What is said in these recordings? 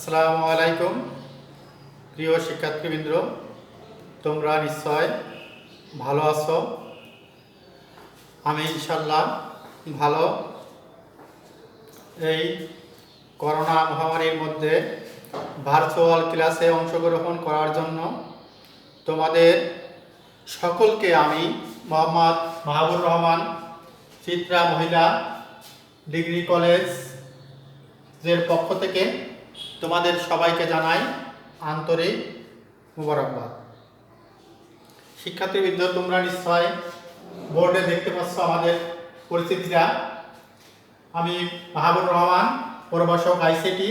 আসসালামু আলাইকুম প্রিয় শিক্ষার্থীবৃন্দ, তোমরা নিশ্চয় ভালো আছো। আমি ইনশাল্লাহ ভালো। এই করোনা মহামারীর মধ্যে ভার্চুয়াল ক্লাসে অংশগ্রহণ করার জন্য তোমাদের সকলকে আমি মোহাম্মদ মাহবুর রহমান, চিত্রা মহিলা ডিগ্রি কলেজের পক্ষ থেকে তোমাদের সবাইকে জানাই আন্তরিক মোবারকবাদ। শিক্ষার্থীবৃন্দ, তোমরা নিশ্চয় বোর্ডে দেখতে পাচ্ছ আমাদের পরিস্থিতিটা। আমি মাহবুর রহমান, প্রভাষক আইসিটি,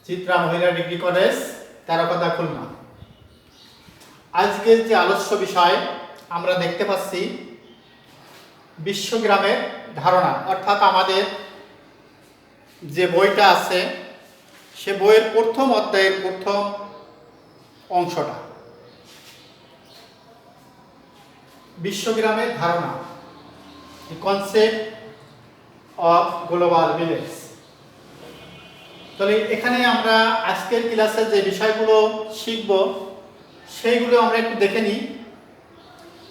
চিত্রা মহিলা ডিগ্রি কলেজ, তেরোকথা, খুলনা। আজকের যে আলোচ্য বিষয় আমরা দেখতে পাচ্ছি বিশ্বগ্রামের ধারণা, অর্থাৎ আমাদের যে বইটা আছে সে বইয়ের প্রথম অধ্যায়ের প্রথম অংশটা, বিশ্বগ্রামের ধারণা, কনসেপ্ট অফ গ্লোবাল ভিলেজ। তাহলে এখানে আমরা আজকের ক্লাসে যে বিষয়গুলো শিখব সেইগুলো আমরা একটু দেখে নিই।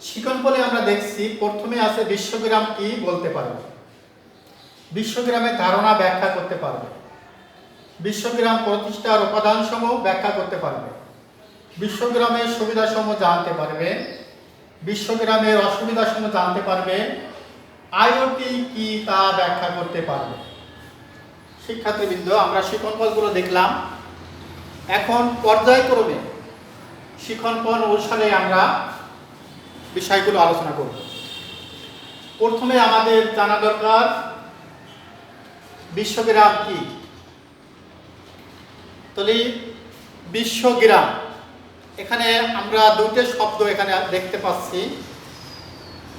শিখন বলে আমরা দেখছি প্রথমে আছে বিশ্বগ্রাম কি বলতে পারবে, বিশ্বগ্রামের ধারণা ব্যাখ্যা করতে পারবে, বিশ্বগ্রাম প্রতিষ্ঠার উপাদানসমূহ ব্যাখ্যা করতে পারবে, বিশ্বগ্রামের সুবিধাসমূহ জানতে পারবে, বিশ্বগ্রামের অসুবিধাসমূহ জানতে পারবে, আইওটি কি তা ব্যাখ্যা করতে পারবে। শিক্ষার্থীবৃন্দ, আমরা শিক্ষণফলগুলো দেখলাম। এখন পর্যায়ক্রমে শিক্ষণফল অনুসারে আমরা বিষয়গুলো আলোচনা করব। প্রথমে আমাদের জানা দরকার বিশ্বগ্রাম কি। তাহলে বিশ্বগ্রাম, এখানে আমরা দুটো শব্দ এখানে দেখতে পাচ্ছি,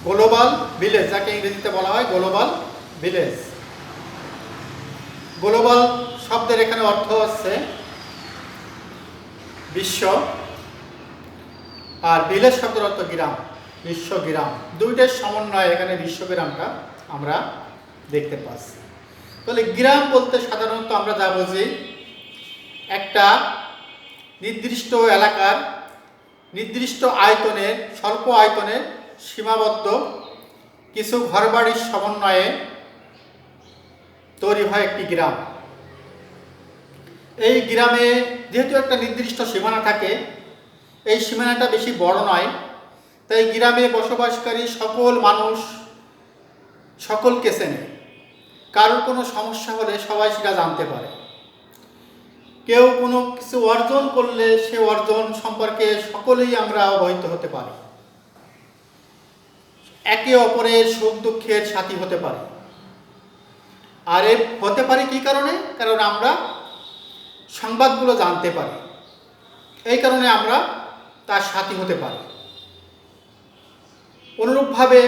গ্লোবাল ভিলেজ, যাকে ইংরেজিতে বলা হয় গ্লোবাল ভিলেজ। গ্লোবাল শব্দের এখানে অর্থ হচ্ছে বিশ্ব, আর ভিলেজ শব্দের অর্থ গ্রাম, বিশ্বগ্রাম। দুইটার সমন্বয়ে এখানে বিশ্বগ্রামটা আমরা দেখতে পাচ্ছি। তাহলে গ্রাম বলতে সাধারণত আমরা যা বুঝি, একটা নির্দিষ্ট এলাকার নির্দিষ্ট আয়তনের, স্বল্প আয়তনের সীমাবদ্ধ কিছু ঘরবাড়ির সমন্বয়ে তৈরি হয় একটি গ্রাম। এই গ্রামে যেহেতু একটা নির্দিষ্ট সীমানা থাকে, এই সীমানাটা বেশি বড় নয়, তাই গ্রামে বসবাসকারী সকল মানুষ সকলকে চেনে। কারোর কোনো সমস্যা হলে সবাই সেটা জানতে পারে। কেউ কোনো কিছু অর্জন করলে সে অর্জন সম্পর্কে সকলেই আমরা অবহিত হতে পারি, একে অপরের সুখ দুঃখের সাথী হতে পারি। আর এ হতে পারি কী কারণে? কারণ আমরা সংবাদগুলো জানতে পারি, এই কারণে আমরা তার সাথী হতে পারি। অনুরূপভাবে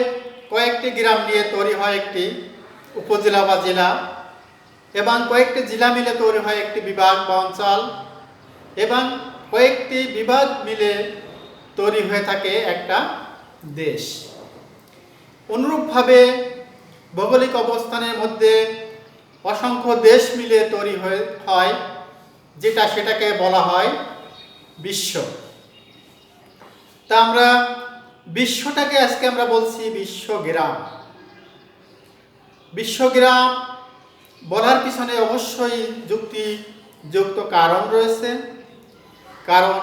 কয়েকটি গ্রাম নিয়ে তৈরি হয় একটি উপজেলা বা জেলা, এবং কয়েকটি জেলা মিলে তৈরি হয় একটি বিভাগ বা অঞ্চল, এবং কয়েকটি বিভাগ মিলে তৈরি হয়ে থাকে একটা দেশ। অনুরূপভাবে ভৌগোলিক অবস্থানের মধ্যে অসংখ্য দেশ মিলে তৈরি হয় সেটাকে বলা হয় বিশ্ব। তা আমরা বিশ্বটাকে আজকে আমরা বলছি বিশ্বগ্রাম। বিশ্বগ্রাম বলার পিছনে অবশ্যই যুক্তিযুক্ত কারণ রয়েছে। কারণ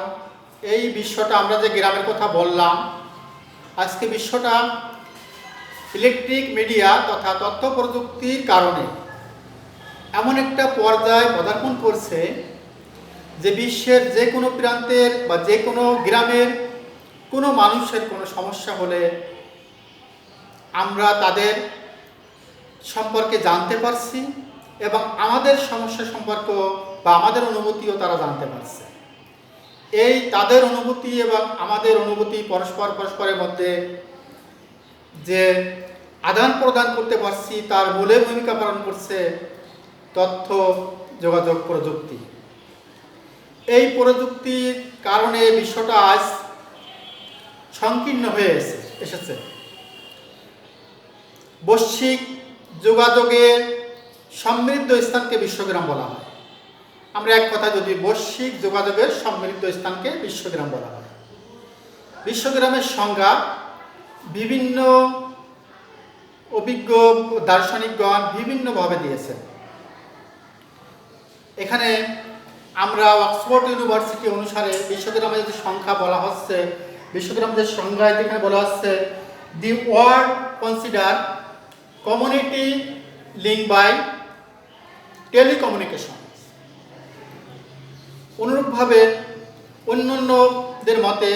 এই বিশ্বটা, আমরা যে গ্রামের কথা বললাম, আজকে বিশ্বটা ইলেকট্রিক মিডিয়া তথা তথ্য প্রযুক্তির কারণে এমন একটা পর্যায়ে পদার্পণ করছে যে বিশ্বের যে কোনো প্রান্তের বা যে কোনো গ্রামের কোনো মানুষের কোনো সমস্যা হলে আমরা তাদের সম্পর্কে জানতে পারছি, এবং আমাদের সমস্যা সম্পর্ক বা আমাদের অনুভূতিও তারা জানতে পারছে। এই তাদের অনুভূতি এবং আমাদের অনুভূতি পরস্পরের মধ্যে যে আদান প্রদান করতে পারছি, তার মূলে ভূমিকা পালন করছে তথ্য যোগাযোগ প্রযুক্তি। এই প্রযুক্তির কারণে বিশ্বটা আজ সংকীর্ণ হয়ে এসেছে। বৈশ্বিক যোগাযোগের সমৃদ্ধ স্থানকে বিশ্বগ্রাম বলা হয়। আমরা এক কথা যদি বৈশ্বিক যোগাযোগের সম্মিলিত স্থানকে বিশ্বগ্রাম বলা হয়। বিশ্বগ্রামের সংজ্ঞা বিভিন্ন অভিজ্ঞ দার্শনিকগণ বিভিন্নভাবে দিয়েছেন। এখানে আমরা অক্সফোর্ড ইউনিভার্সিটি অনুসারে বিশ্বগ্রামের যে সংখ্যা বলা হচ্ছে, বিশ্বগ্রামের সংজ্ঞায় এখানে বলা হচ্ছে the word consider community link by telecommunication. অনুরূপভাবে অন্যান্যদের মতে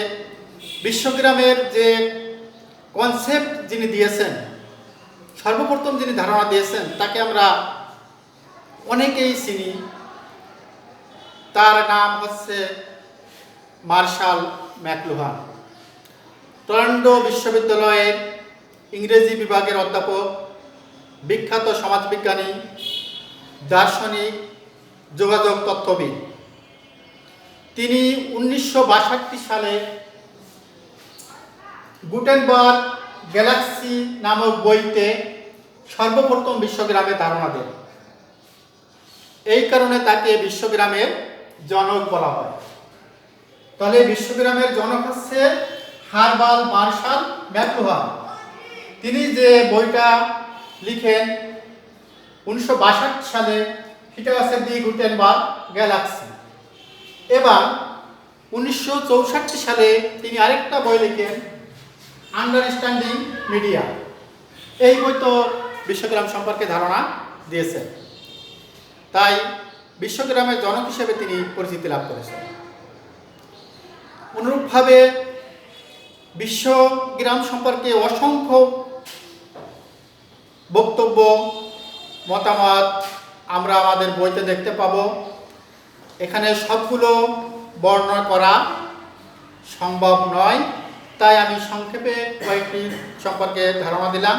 বিশ্বগ্রামের যে কনসেপ্ট যিনি দিয়েছেন, সর্বপ্রথম যিনি ধারণা দিয়েছেন, তাকে আমরা অনেকেই চিনি। তার নাম হচ্ছে মার্শাল ম্যাকলুহান। টরন্টো বিশ্ববিদ্যালয়ের ইংরেজি বিভাগের অধ্যাপক, বিখ্যাত সমাজবিজ্ঞানী, দার্শনিক, যোগাযোগ তত্ত্ববিদ। তিনি 1962 সালে গুটেনবার্গ গ্যালাক্সি নামক বইতে সর্বপ্রথম বিশ্বগ্রামের ধারণা দেন। এই কারণে তাকে বিশ্বগ্রামের জনক বলা হয়। তাহলে বিশ্বগ্রামের জনক হচ্ছে হারবাল মার্শাল ম্যাকলুহান। তিনি যে বইটা লিখেন 1962 সালে, সেটা হচ্ছে দি গুটেনবার্গ গ্যালাক্সি। এবং 1964 সালে তিনি আরেকটা বই লিখেন আন্ডারস্ট্যান্ডিং মিডিয়া। এই বই তো বিশ্বগ্রাম সম্পর্কে ধারণা দিয়েছেন। তাই বিশ্বগ্রামের জনক হিসেবে তিনি পরিচিতি লাভ করেছেন। অনুরূপভাবে বিশ্বগ্রাম সম্পর্কে অসংখ্য বক্তব্য, মতামত আমরা আমাদের বইতে দেখতে পাব। এখানে সবগুলো বর্ণনা করা সম্ভব নয়, তাই আমি সংক্ষেপে কয়েকটি সম্পর্কে ধারণা দিলাম।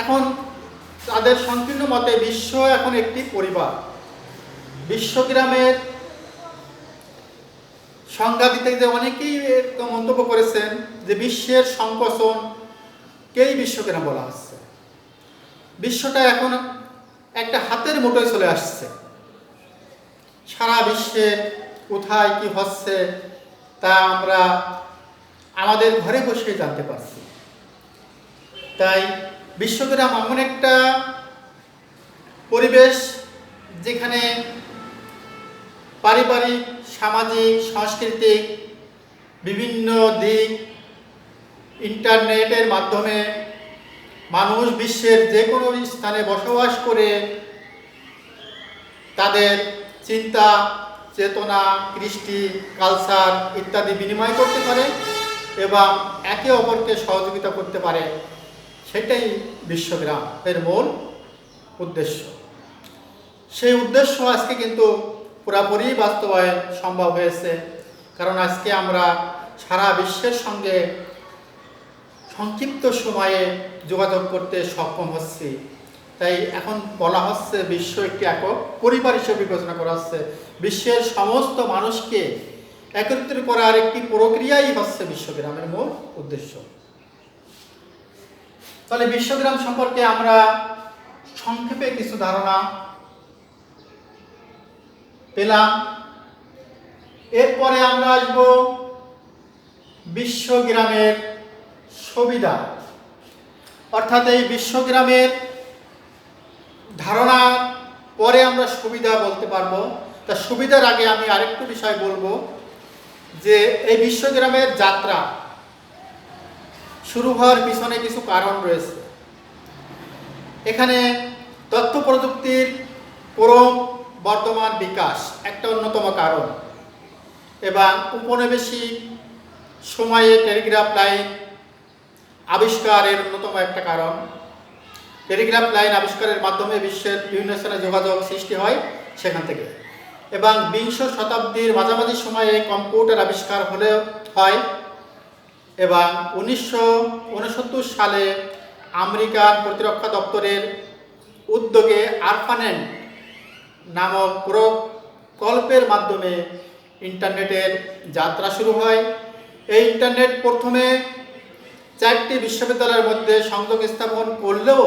এখন তাদের সংকীর্ণ মতে বিশ্ব এখন একটি পরিবার। বিশ্বগ্রামের সংজ্ঞা দিতে গিয়ে অনেকেই মন্তব্য করেছেন যে বিশ্বের সংকোচনকেই বিশ্বগ্রাম বলা হচ্ছে। বিশ্বটা এখন একটা হাতের মুঠোয় চলে আসছে। সারা বিশ্বের কোথায় কি হচ্ছে তা আমরা আমাদের ঘরে বসে জানতে পারছি। তাই বিশ্বগ্রাম এমন একটা পরিবেশ যেখানে পারিবারিক, সামাজিক, সাংস্কৃতিক বিভিন্ন দিক ইন্টারনেটের মাধ্যমে মানুষ বিশ্বের যে কোনো স্থানে বসবাস করে তাদের চিন্তা, চেতনা, কৃষ্টি, কালচার ইত্যাদি বিনিময় করতে পারে এবং একে অপরকে সহযোগিতা করতে পারে। সেটাই বিশ্বগ্রামের মূল উদ্দেশ্য। সেই উদ্দেশ্য আজকে কিন্তু পুরোপুরি বাস্তবায়ন সম্ভব হয়েছে, কারণ আজকে আমরা সারা বিশ্বের সঙ্গে সংক্ষিপ্ত সময়ে যোগাযোগ করতে সক্ষম হচ্ছি। তাই এখন বলা হচ্ছে বিশ্ব একটি একক পরিবার হিসেবে বিবেচনা করা হচ্ছে। বিশ্বের সমস্ত মানুষকে একত্রিত করার একটি প্রক্রিয়াই হচ্ছে বিশ্বগ্রামের মূল উদ্দেশ্য। তাহলে বিশ্বগ্রাম সম্পর্কে আমরা সংক্ষেপে কিছু ধারণা পেলাম। এরপরে আমরা আসব বিশ্বগ্রামের সুবিধা, অর্থাৎ এই বিশ্বগ্রামের ধারণা পরে আমরা সুবিধা বলতে পারবো। তা সুবিধার আগে আমি আরেকটু বিষয় বলবো যে এই বিশ্বগ্রামের যাত্রা শুরু হওয়ার পিছনে কিছু কারণ রয়েছে। এখানে তথ্য প্রযুক্তির বর্তমান বিকাশ একটা অন্যতম কারণ, এবং উপনিবেশিক সময়ে টেলিগ্রাফ লাইন আবিষ্কারের অন্যতম একটা কারণ। টেলিগ্রাফ লাইন আবিষ্কারের মাধ্যমে বিশ্বের বিভিন্ন স্থানে যোগাযোগ সৃষ্টি হয় সেখান থেকে, এবং বিংশ শতাব্দীর মাঝামাঝি সময়ে কম্পিউটার আবিষ্কার হয় এবং 1969 সালে আমেরিকান প্রতিরক্ষা দপ্তরের উদ্যোগে আরপানেট নামক প্রকল্পের মাধ্যমে ইন্টারনেটের যাত্রা শুরু হয়। এই ইন্টারনেট প্রথমে 4টি বিশ্ববিদ্যালয়ের মধ্যে সংযোগ স্থাপন করলেও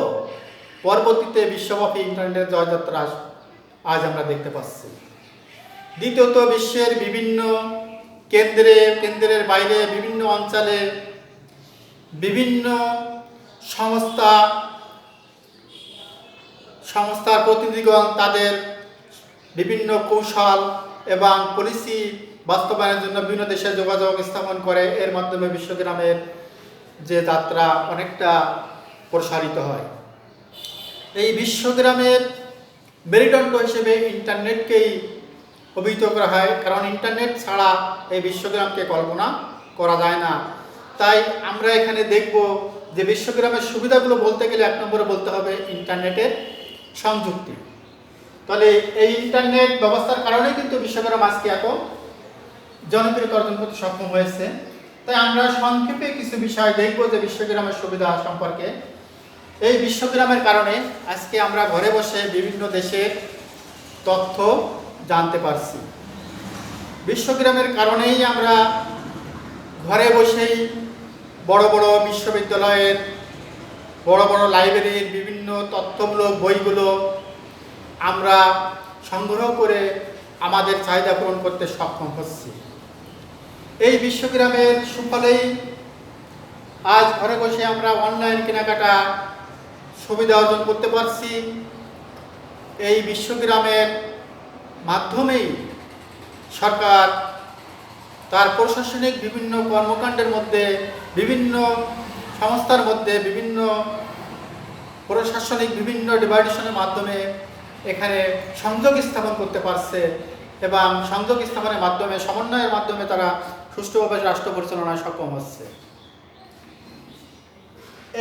পরবর্তীতে বিশ্বব্যাপী ইন্টারনেটের জয়যাত্রা আজ আমরা দেখতে পাচ্ছি। দ্বিতীয়ত, বিশ্বের বিভিন্ন কেন্দ্রের বাইরে বিভিন্ন অঞ্চলে বিভিন্ন সংস্থার প্রতিনিধিগণ তাদের বিভিন্ন কৌশল এবং পলিসি বাস্তবায়নের জন্য বিভিন্ন দেশে যোগাযোগ স্থাপন করে। এর মাধ্যমে বিশ্বগ্রামের যে যাত্রা অনেকটা প্রসারিত হয়। এই বিশ্বগ্রামের মেরুদণ্ড হিসেবে ইন্টারনেটকেই অভিহিত করা হয়, কারণ ইন্টারনেট ছাড়া এই বিশ্বগ্রামকে কল্পনা করা যায় না। তাই আমরা এখানে দেখব যে বিশ্বগ্রামের সুবিধাগুলো বলতে গেলে 1 নম্বরে বলতে হবে ইন্টারনেটের সংযুক্তি। তাহলে এই ইন্টারনেট ব্যবস্থার কারণেই কিন্তু বিশ্বগ্রাম আজকে এত জনপ্রিয়তা অর্জন করতে সক্ষম হয়েছে। তাই আমরা সংক্ষেপে কিছু বিষয় দেখব যে বিশ্বগ্রামের সুবিধা সম্পর্কে। এই বিশ্বগ্রামের কারণে আজকে আমরা ঘরে বসে বিভিন্ন দেশের তথ্য জানতে পারছি। বিশ্বগ্রামের কারণেই আমরা ঘরে বসেই বড় বড় বিশ্ববিদ্যালয়ের বড় বড় লাইব্রেরির বিভিন্ন তথ্যমূলক বইগুলো আমরা সংগ্রহ করে আমাদের চাহিদা পূরণ করতে সক্ষম হচ্ছি। এই বিশ্বগ্রামের সুফলেই আজ ঘরে বসে আমরা অনলাইন কেনাকাটা সুবিধা অর্জন করতে পারছি। এই বিশ্বগ্রামের মাধ্যমেই সরকার তার প্রশাসনিক বিভিন্ন কর্মকাণ্ডের মধ্যে, বিভিন্ন সংস্থার মধ্যে, বিভিন্ন প্রশাসনিক বিভিন্ন ডিভাইডেশনের মাধ্যমে এখানে সংযোগ স্থাপন করতে পারছে এবং সংযোগ স্থাপনের মাধ্যমে, সমন্বয়ের মাধ্যমে তারা সুষ্ঠুভাবে রাষ্ট্র পরিচালনায় সক্ষম হচ্ছে।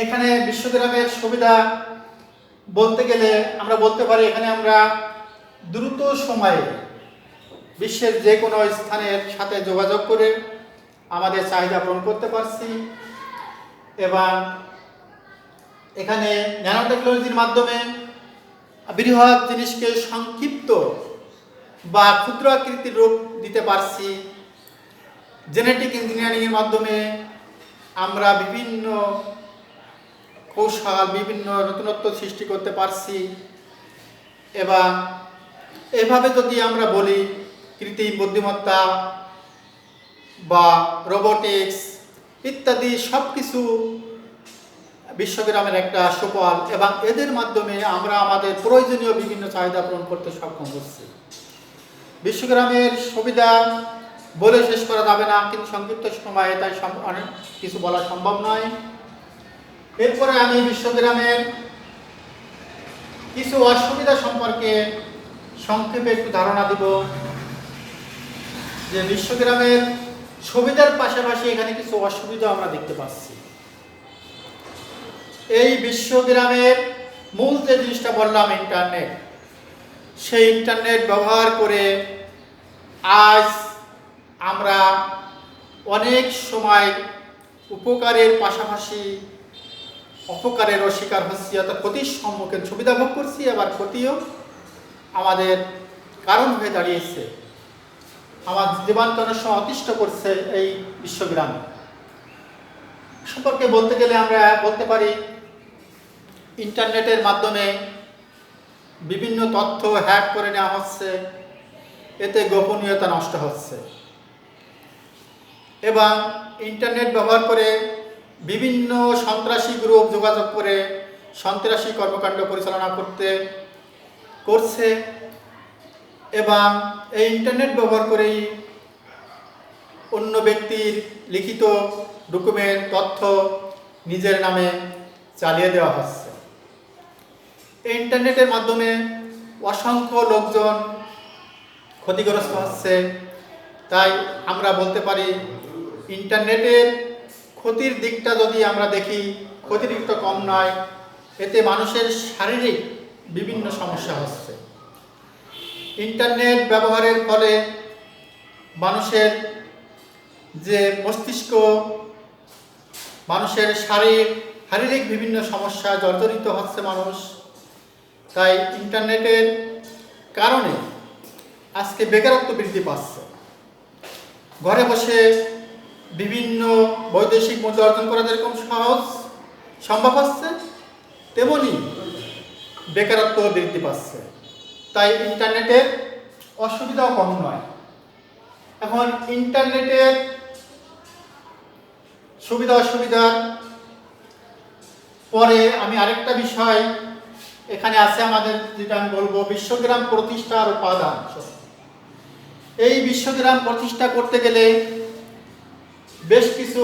এখানে বিশ্বগ্রামের সুবিধা বলতে গেলে আমরা বলতে পারি এখানে আমরা দ্রুত সময়ে বিশ্বের যে কোনো স্থানের সাথে যোগাযোগ করে আমাদের চাহিদা পূরণ করতে পারছি এবং এখানে ন্যানো টেকনোলজির মাধ্যমে বৃহৎ জিনিসকে সংক্ষিপ্ত বা ক্ষুদ্র আকৃতির রূপ দিতে পারছি। জেনেটিক ইঞ্জিনিয়ারিংয়ের মাধ্যমে আমরা বিভিন্ন কৌশল, বিভিন্ন নতুনত্ব সৃষ্টি করতে পারছি এবং এভাবে যদি আমরা বলি কৃত্রিম বুদ্ধিমত্তা বা রোবোটিক্স ইত্যাদি সব কিছু বিশ্বগ্রামের একটা সুফল এবং এদের মাধ্যমে আমরা আমাদের প্রয়োজনীয় বিভিন্ন চাহিদা পূরণ করতে সক্ষম হচ্ছি। বিশ্বগ্রামের সুবিধা বলে শেষ করা যাবে না, কিন্তু সংক্ষিপ্ত সময়ে তাই অনেক কিছু বলা সম্ভব নয়। এরপরে আমি বিশ্বগ্রামের কিছু অসুবিধা সম্পর্কে সংক্ষেপে একটু ধারণা দিব যে বিশ্বগ্রামের সুবিধার পাশাপাশি এখানে কিছু অসুবিধা আমরা দেখতে পাচ্ছি। এই বিশ্বগ্রামের মূল যে জিনিসটা বললাম ইন্টারনেট, সেই ইন্টারনেট ব্যবহার করে আজ আমরা অনেক সময় উপকারের পাশাপাশি অপকারেরও শিকার হচ্ছি, অর্থাৎ ক্ষতির সম্মুখীন, সুবিধা ভোগ করছি আবার ক্ষতিও আমাদের কারণ হয়ে দাঁড়িয়েছে, আমার জীবনকে অনেক সময় অতিষ্ঠ করছে। এই বিশ্বগ্রাম সম্পর্কে বলতে গেলে আমরা বলতে পারি ইন্টারনেটের মাধ্যমে বিভিন্ন তথ্য হ্যাক করে নেওয়া হচ্ছে, এতে গোপনীয়তা নষ্ট হচ্ছে এবং ইন্টারনেট ব্যবহার করে বিভিন্ন সন্ত্রাসী গ্রুপ যোগাযোগ করে সন্ত্রাসী কর্মকাণ্ড পরিচালনা করছে এবং এই ইন্টারনেট ব্যবহার করেই অন্য ব্যক্তির লিখিত ডকুমেন্ট তথ্য নিজের নামে চালিয়ে দেওয়া হচ্ছে। এই ইন্টারনেটের মাধ্যমে অসংখ্য লোকজন ক্ষতিগ্রস্ত হচ্ছে। তাই আমরা বলতে পারি ইন্টারনেটের ক্ষতির দিকটা যদি আমরা দেখি, ক্ষতির দিকটা কম নয়, এতে মানুষের শারীরিক বিভিন্ন সমস্যা হচ্ছে। ইন্টারনেট ব্যবহারের ফলে মানুষের যে মস্তিষ্ক, মানুষের শারীরিক বিভিন্ন সমস্যা জর্জরিত হচ্ছে মানুষ। তাই ইন্টারনেটের কারণে আজকে বেকারত্ব বৃদ্ধি পাচ্ছে। ঘরে বসে বিভিন্ন বৈদেশিক মুদ্রা অর্জন করা যেরকম সহজ সম্ভব হচ্ছে, তেমনি বেকারত্ব বৃদ্ধি পাচ্ছে। তাই ইন্টারনেটের অসুবিধাও কম নয়। এখন ইন্টারনেটের সুবিধা অসুবিধার পরে আমি আরেকটা বিষয় এখানে আছে আমাদের, যেটা আমি বলবো, বিশ্বগ্রাম প্রতিষ্ঠার উপাদান। এই বিশ্বগ্রাম প্রতিষ্ঠা করতে গেলে বেশ কিছু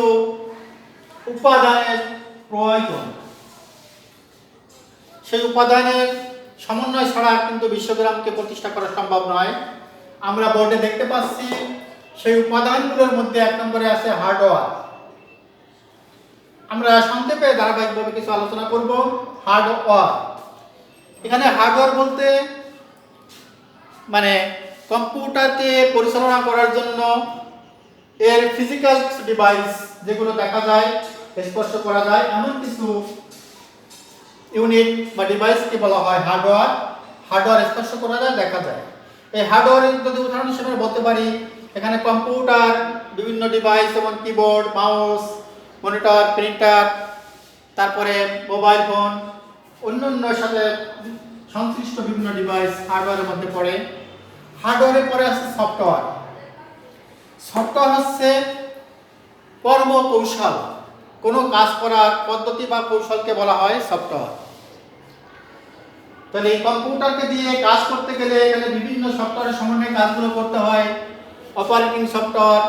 উপাদানের প্রয়োজন। সেই উপাদানের সমন্বয় ছাড়া কিন্তু বিশ্বগ্রামকে প্রতিষ্ঠা করা সম্ভব নয়। আমরা বোর্ডে দেখতে পাচ্ছি সেই উপাদানগুলোর মধ্যে 1 নম্বরে আছে হার্ডওয়্যার। আমরা সংক্ষেপে ধারাবাহিকভাবে কিছু আলোচনা করব। হার্ডওয়্যার, এখানে হার্ডওয়্যার বলতে মানে কম্পিউটারকে পরিচালনা করার জন্য এর ফিজিক্যাল ডিভাইস, যেগুলো দেখা যায়, স্পর্শ করা যায়, এমন কিছু ইউনিট বা ডিভাইসকে বলা হয় হার্ডওয়্যার। হার্ডওয়্যার স্পর্শ করা যায়, দেখা যায়। এই হার্ডওয়্যারের যদি উদাহরণ হিসেবে বলতে পারি, এখানে কম্পিউটার, বিভিন্ন ডিভাইস যেমন কিবোর্ড, মাউস, মনিটর, প্রিন্টার, তারপরে মোবাইল ফোন, অন্যান্য সাথে সংশ্লিষ্ট বিভিন্ন ডিভাইস হার্ডওয়্যারের মধ্যে পড়ে। হার্ডওয়্যারের পরে আছে সফটওয়্যার। সফটওয়্যার হচ্ছে কর্মকৌশল, কোনো কাজ করার পদ্ধতি বা কৌশলকে বলা হয় সফটওয়্যার। তাহলে এই কম্পিউটারকে দিয়ে কাজ করতে গেলে এখানে বিভিন্ন সফটওয়্যারের সমন্বয়ে কাজগুলো করতে হয়। অপারেটিং সফটওয়্যার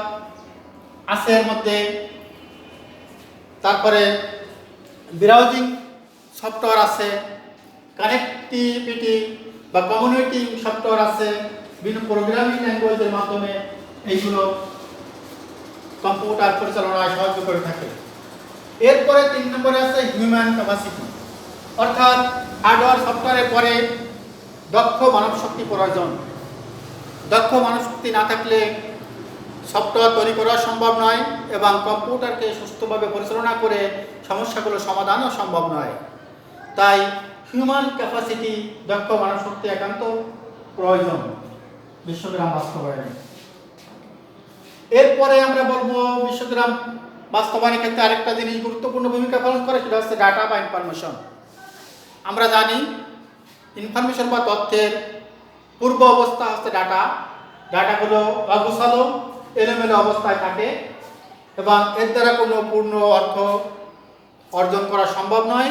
আছে এর মধ্যে, তারপরে ব্রাউজিং সফটওয়্যার আছে, কানেক্টিভিটি বা কমিউনিকেটিং সফটওয়্যার আছে, বিভিন্ন প্রোগ্রামিং ল্যাঙ্গুয়েজের মাধ্যমে এইগুলো কম্পিউটার পরিচালনায় সাহায্য করে থাকে। এরপরে 3 নম্বরে আছে হিউম্যান ক্যাপাসিটি, অর্থাৎ হার্ডওয়্যার সফটওয়্যারের পরে দক্ষ মানব শক্তি প্রয়োজন। দক্ষ মানব শক্তি না থাকলে সফটওয়্যার তৈরি করা সম্ভব নয় এবং কম্পিউটারকে সুস্থভাবে পরিচালনা করে সমস্যাগুলো সমাধানও সম্ভব নয়। তাই হিউম্যান ক্যাপাসিটি, দক্ষ মানব শক্তি একান্ত প্রয়োজন বিশ্বগ্রাম বাস্তবায়নে। এরপরে আমরা বলবো বিশ্বগ্রাম বাস্তবায়নের ক্ষেত্রে আরেকটা জিনিস গুরুত্বপূর্ণ ভূমিকা পালন করে, সেটা হচ্ছে ডাটা বা ইনফরমেশন। আমরা জানি ইনফরমেশন বা তথ্যের পূর্ব অবস্থা হচ্ছে ডাটা। ডাটাগুলো অগোছালো, এলোমেলো অবস্থায় থাকে এবং এর দ্বারা কোনো পূর্ণ অর্থ অর্জন করা সম্ভব নয়।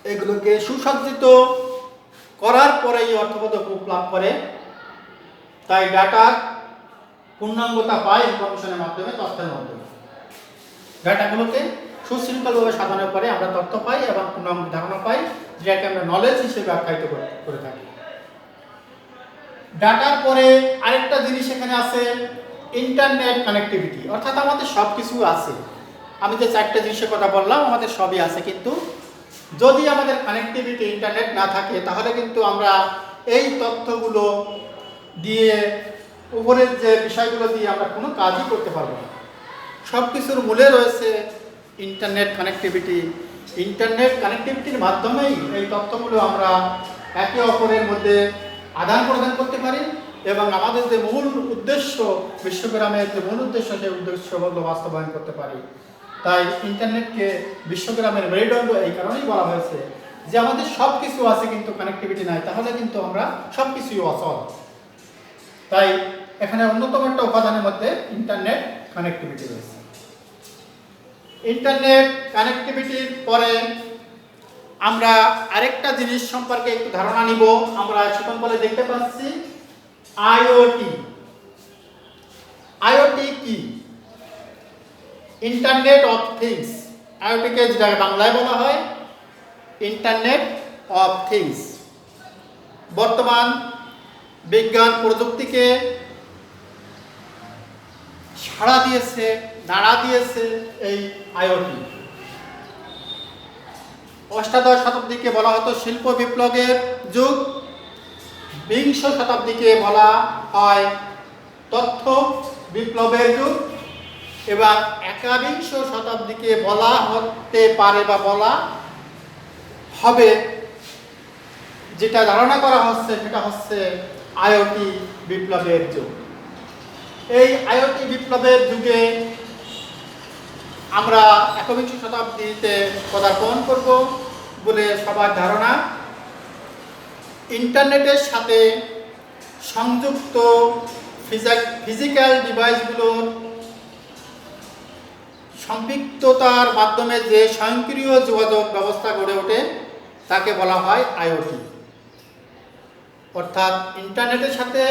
এগুলোকে সুসজ্জিত করার পরে এই অর্থবোধক রূপ লাভ করে। তাই ডাটার পূর্ণাঙ্গতা পায় ইনফরমেশনের মাধ্যমে, তথ্যের মাধ্যমে। ডাটাগুলোকে সুশৃঙ্খলভাবে সাজানোর পরে আমরা তথ্য পাই এবং পূর্ণাঙ্গ ধারণা পাই, যেটাকে আমরা নলেজ হিসেবে আখ্যায়িত করে থাকি। ডাটার পরে আরেকটা জিনিস এখানে আছে ইন্টারনেট কানেক্টিভিটি, অর্থাৎ আমাদের সব কিছু আছে। আমি যে 4টে জিনিসের কথা বললাম, আমাদের সবই আছে, কিন্তু যদি আমাদের কানেক্টিভিটি, ইন্টারনেট না থাকে, তাহলে কিন্তু আমরা এই তথ্যগুলো দিয়ে, উপরের যে বিষয়গুলো দিয়ে আমরা কোনো কাজই করতে পারবো না। সব কিছুর মূলে রয়েছে ইন্টারনেট কানেক্টিভিটি। ইন্টারনেট কানেক্টিভিটির মাধ্যমেই এই তথ্যগুলো আমরা একে অপরের মধ্যে আদান প্রদান করতে পারি এবং আমাদের যে মূল উদ্দেশ্য, বিশ্বগ্রামের যে মূল উদ্দেশ্য, সেই উদ্দেশ্যগুলো বাস্তবায়ন করতে পারি। তাই ইন্টারনেটকে বিশ্বগ্রামের মেরুদণ্ড এই কারণেই বলা হয়েছে যে আমাদের সব কিছু আছে কিন্তু কানেক্টিভিটি নাই, তাহলে কিন্তু আমরা সব কিছুই অচল। তাই এখানে অন্যতম একটা উপাদানের মধ্যে ইন্টারনেট কানেক্টিভিটি রয়েছে। ইন্টারনেট কানেক্টিভিটির পরে আমরা আরেকটা জিনিস সম্পর্কে একটু ধারণা নিব। আমরা শিখন বলে দেখতে পাচ্ছি আইওটি। আইওটি কি? Internet of things. আইওটিকে যেটা বাংলায় বলা হয় ইন্টারনেট অফ থিংস। বর্তমান বিজ্ঞান প্রযুক্তিকে সাড়া দিয়েছে, নাড়া দিয়েছে এই আইওটি। অষ্টাদশ শতাব্দীকে বলা হতো শিল্প বিপ্লবের যুগ, বিংশ শতাব্দীকে বলা হয় তথ্য বিপ্লবের যুগ এবং একাবিংশ শতাব্দীকে বলা হতে পারে বা বলা হবে, যেটা ধারণা করা হচ্ছে সেটা হচ্ছে আইওটি বিপ্লবের যুগ। এই আইওটি বিপ্লবের যুগে আমরা একবিংশ শতাব্দীতে পদার্পণ করব বলে সবার ধারণা। ইন্টারনেটের সাথে সংযুক্ত ফিজিক্যাল ডিভাইসগুলোর সম্পৃক্ততার মাধ্যমে যে স্বয়ংক্রিয় যোগাযোগ ব্যবস্থা গড়ে ওঠে তাকে বলা হয় আইওটি। অর্থাৎ ইন্টারনেটের সাথে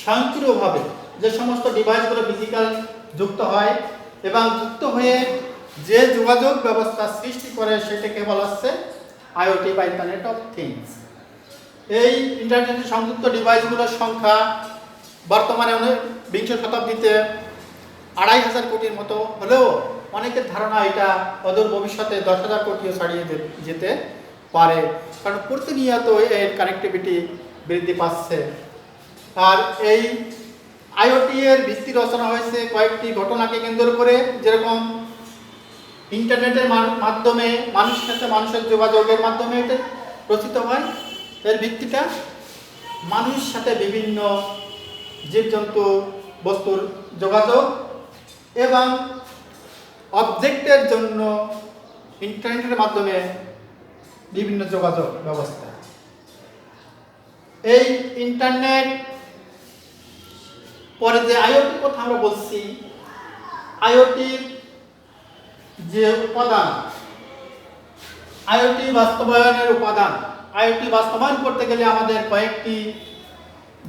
স্বয়ংক্রিয়ভাবে যে সমস্ত ডিভাইসগুলো ফিজিক্যাল যুক্ত হয় এবং যুক্ত হয়ে যে যোগাযোগ ব্যবস্থা সৃষ্টি করে সেটাকে বলা হচ্ছে আইওটি বা ইন্টারনেট অফ থিংস। এই ইন্টারনেটে সংযুক্ত ডিভাইসগুলোর সংখ্যা বর্তমানে বিংশ শতাব্দীতে ২৫০০ কোটির মতো হলেও অনেকের ধারণা এটা অদূর ভবিষ্যতে ১০,০০০ কোটিও ছাড়িয়ে যেতে পারে, কারণ প্রতিনিয়ত এর কানেক্টিভিটি বৃদ্ধি পাচ্ছে। আর এই আইওটি এর ভিত্তি রচনা হয়েছে কয়েকটি ঘটনাকে কেন্দ্র করে, যেরকম ইন্টারনেটের মাধ্যমে মানুষের সাথে মানুষের যোগাযোগের মাধ্যমে এটা রচিত হয়। এর ভিত্তিটা মানুষের সাথে বিভিন্ন জীবজন্তু বস্তুর যোগাযোগ এবং অবজেক্টের জন্য ইন্টারনেটের মাধ্যমে বিভিন্ন যোগাযোগ ব্যবস্থা। এই ইন্টারনেট পরে যে আইওটির কথা আমরা বলছি, আইওটির যে উপাদান, আইওটি বাস্তবায়নের উপাদান, আইওটি বাস্তবায়ন করতে গেলে আমাদের কয়েকটি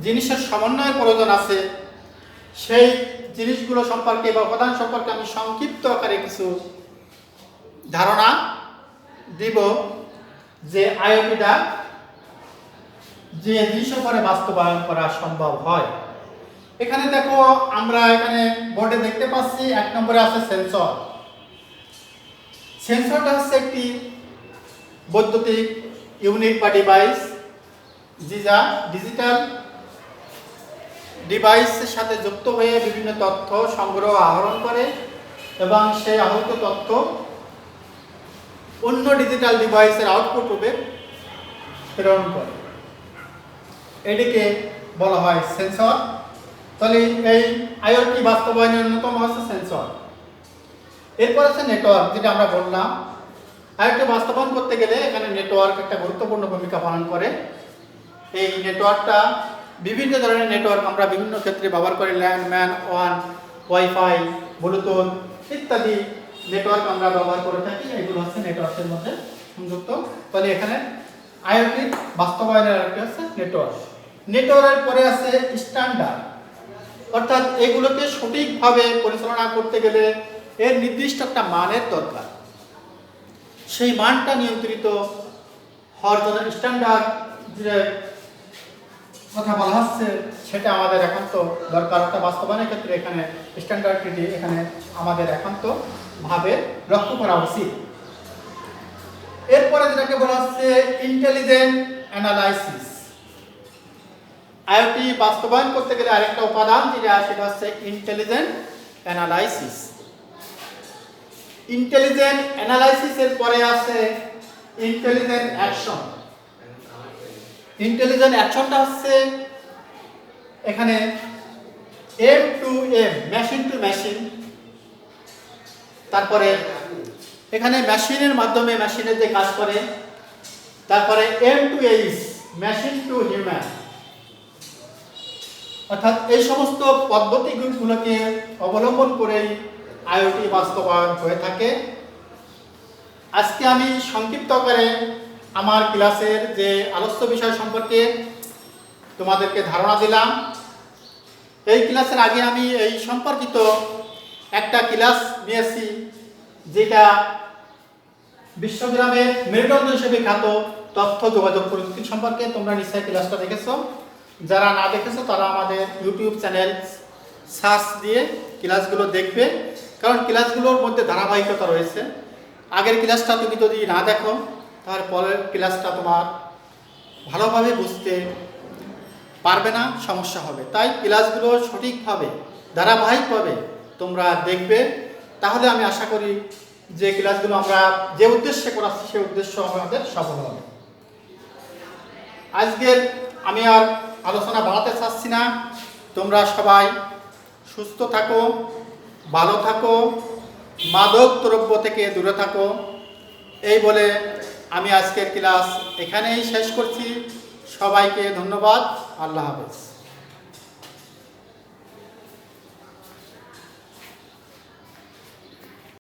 জিনিসের সমন্বয়ের প্রয়োজন আছে। সেই জিনিসগুলো সম্পর্কে বা উপাদান সম্পর্কে আমি সংক্ষিপ্ত আকারে কিছু ধারণা দিব, যে আইওটিটা যে জিনিসের পরে বাস্তবায়ন করা সম্ভব হয়। এখানে দেখো, আমরা এখানে বোর্ডে দেখতে পাচ্ছি ১ নম্বরে আছে সেন্সর। সেন্সরটা হচ্ছে একটি বৈদ্যুতিক ইউনিট বা ডিভাইস, যা ডিজিটাল ডিভাইসের সাথে যুক্ত হয়ে বিভিন্ন তথ্য সংগ্রহ আহরণ করে এবং সেই আহত তথ্য অন্য ডিজিটাল ডিভাইসের আউটপুট রূপে প্রেরণ করে। এটিকে বলা হয় সেন্সর। তাহলে এই আইওটি বাস্তবায়নের অন্যতম হচ্ছে সেন্সর। এরপর আছে নেটওয়ার্ক, যেটা আমরা বললাম। আইওটি বাস্তবায়ন করতে গেলে এখানে নেটওয়ার্ক একটা গুরুত্বপূর্ণ ভূমিকা পালন করে। এই নেটওয়ার্কটা বিভিন্ন ধরনের নেটওয়ার্ক আমরা বিভিন্ন ক্ষেত্রে ব্যবহার করি। Land, man, one, wifi, Bluetooth ইত্যাদি নেটওয়ার্ক আমরা ব্যবহার করে থাকি। এগুলো হচ্ছে নেটওয়ার্কের মধ্যে সংযুক্ত। তাহলে এখানে আইওটি বাস্তবায়নের আরেকটি হচ্ছে নেটওয়ার্ক। নেটওয়ার্কের পরে আছে স্ট্যান্ডার্ড, অর্থাৎ এগুলোকে সঠিকভাবে পরিচালনা করতে গেলে এর নির্দিষ্ট একটা মানের দরকার। সেই মানটা নিয়ন্ত্রিত হওয়ার জন্য স্ট্যান্ডার্ড যে কথা বলা হচ্ছে সেটা আমাদের একান্ত দরকার। একটা বাস্তবায়নের ক্ষেত্রে এখানে স্ট্যান্ডার্ডটি এখানে আমাদের একান্তভাবে লক্ষ্য করা উচিত। এরপরে যেটাকে বলা হচ্ছে ইন্টেলিজেন্ট অ্যানালাইসিস। আইওটি বাস্তবায়ন করতে গেলে আরেকটা উপাদান যেটা সেটা হচ্ছে ইন্টেলিজেন্ট অ্যানালাইসিস। ইন্টেলিজেন্ট অ্যানালাইসিসের পরে আছে ইন্টেলিজেন্ট অ্যাকশন। ইন্টেলিজেন্ট অ্যাকশনটা হচ্ছে এখানে M to M, machine to machine. তারপরে এখানে মেশিনের মাধ্যমে মেশিনের যে কাজ করে। তারপরে M to H, machine to human. অর্থাৎ এই সমস্ত পদ্ধতিগুলোকে অবলম্বন করেই আইওটি বাস্তবায়ন হয়ে থাকে। আজকে আমি সংক্ষিপ্ত করে আমার ক্লাসের যে আলোচ্য বিষয় সম্পর্কে তোমাদেরকে ধারণা দিলাম। এই ক্লাসের আগে আমি এই সম্পর্কিত একটা ক্লাস নিয়েছি, যেটা বিশ্বগ্রামের মেরুদণ্ড হিসেবে খ্যাত তথ্য যোগাযোগ প্রযুক্তি সম্পর্কে। তোমরা নিশ্চয়ই ক্লাসটা দেখেছো। যারা না দেখেছো তারা আমাদের ইউটিউব চ্যানেল সার্চ দিয়ে ক্লাসগুলো দেখবে, কারণ ক্লাসগুলোর মধ্যে ধারাবাহিকতা রয়েছে। আগের ক্লাসটা তুমি যদি না দেখো তাহলে পরের ক্লাসটা তোমার ভালোভাবে বুঝতে পারবে না, সমস্যা হবে। তাই ক্লাসগুলো সঠিকভাবে ধারাবাহিকভাবে তোমরা দেখবে, তাহলে আমি আশা করি যে ক্লাসগুলো আমরা যে উদ্দেশ্যে করাচ্ছি সেই উদ্দেশ্য আমাদের সফল হবে। আজকের আমি আর আলোচনা বাড়াতে চাচ্ছি না। তোমরা সবাই সুস্থ থাকো, ভালো থাকো, মাদক দ্রব্য থেকে দূরে থাকো। এই বলে আমি আজকের ক্লাস এখানেই শেষ করছি। সবাইকে ধন্যবাদ। আল্লাহ হাফেজ।